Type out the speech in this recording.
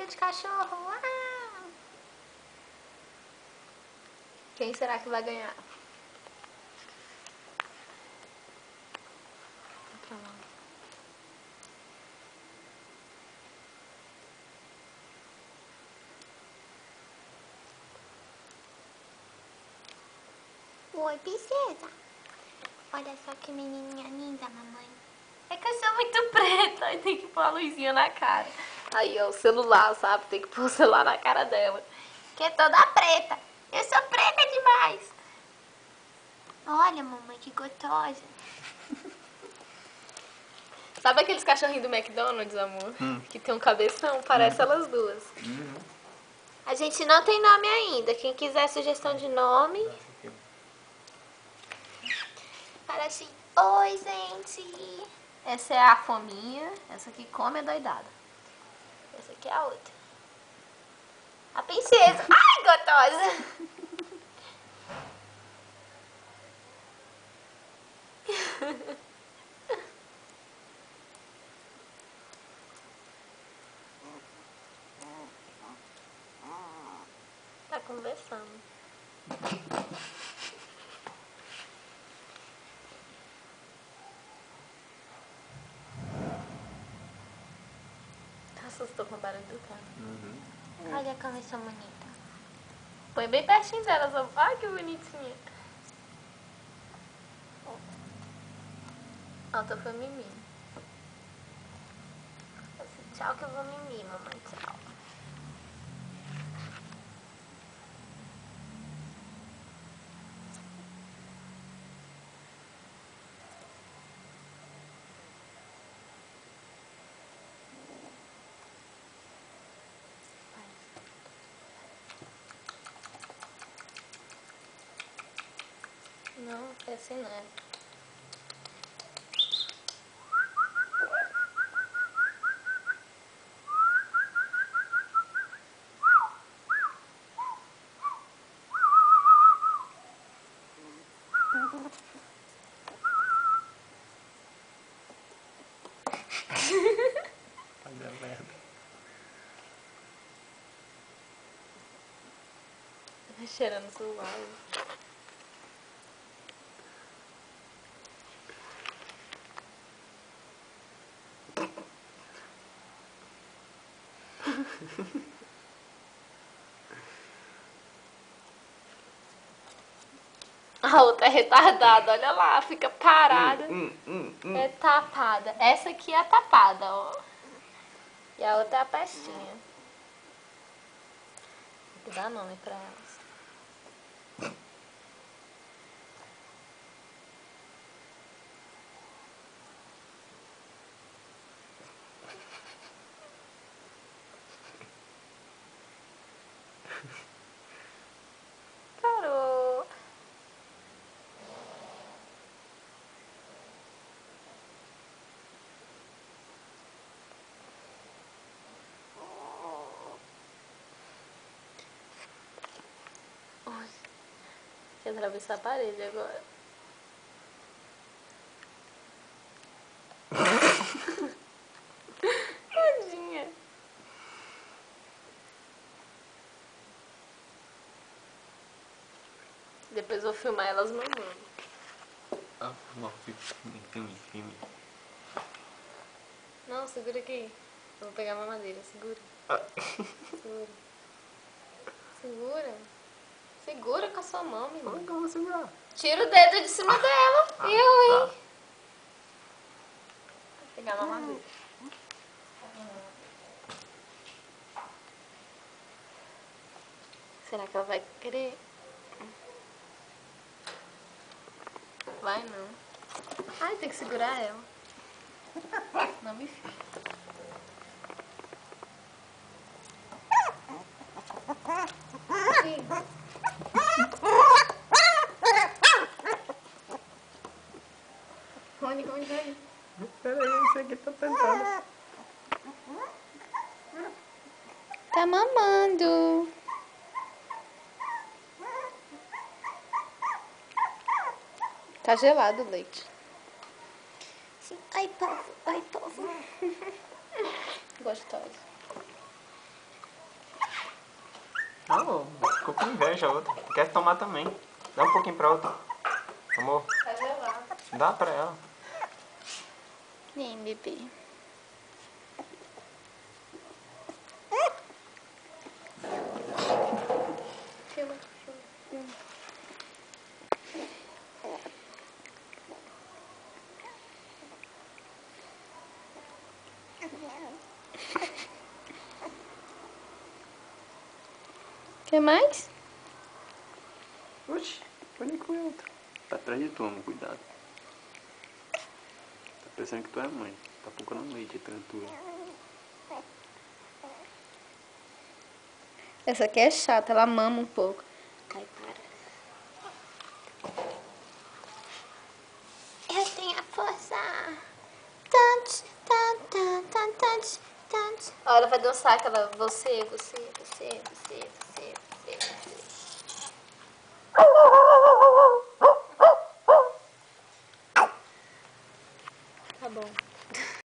de cachorro. Ah! Quem será que vai ganhar? Pra lá. Oi, princesa. Olha só que menininha linda, mamãe. É que eu sou muito preta e tem que pôr a luzinha na cara. Aí, ó, o celular, sabe? Tem que pôr o celular na cara dela. Que é toda preta. Eu sou preta demais. Olha, mamãe, que gostosa. Sabe aqueles cachorrinhos do McDonald's, amor? Que tem um cabeção? Parece elas duas. A gente não tem nome ainda. Quem quiser sugestão de nome... Para assim, oi, gente. Essa é a fominha. Essa aqui come a doidada. Essa aqui é a outra. A princesa. Ai, gostosa. Tá conversando. Assustou com o barulho do carro. Olha como eu sou bonita. Põe bem pertinho dela. Só... Ai, que bonitinha. Outra foi Mimi. Tchau que eu vou mimir, mamãe. Tchau. Não, é assim não é. Olha a merda. Cheirando o celular. A outra é retardada, olha lá, fica parada. É tapada. Essa aqui é a tapada, ó. E a outra é a pastinha. Tem que dar nome pra elas. Parou. Quer atravessar a parede agora. Tadinha. Depois eu vou filmar elas mamando. Ah, não, filme. Não, segura aqui. Eu vou pegar a mamadeira, segura. Segura. Segura. Segura com a sua mão, menina. Como é que eu vou segurar? Tira o dedo de cima dela. Eu, hein? Vou pegar a mamadeira. Será que ela vai querer? Vai não. Ai, tem que segurar ela. Não me fica. Rony. Peraí, esse aqui tá tentando. Tá mamando. Tá gelado o leite. Sim. Ai, povo. Gostosa. Não, ficou com inveja a outra. Quer tomar também. Dá um pouquinho pra outra. Amor, Tá gelado. dá pra ela. Vem, bebê. Filma, filma. Quer mais? Oxi, foi nem com outra. Tá atrás de tu, amor, cuidado. Tá pensando que tu é mãe. Tá procurando leite, tanto. Essa aqui é chata, ela mama um pouco. Ai, para. Eu tenho a força. Tantos, tantos, tantos, tantos. Ó, ela vai dançar aquela você.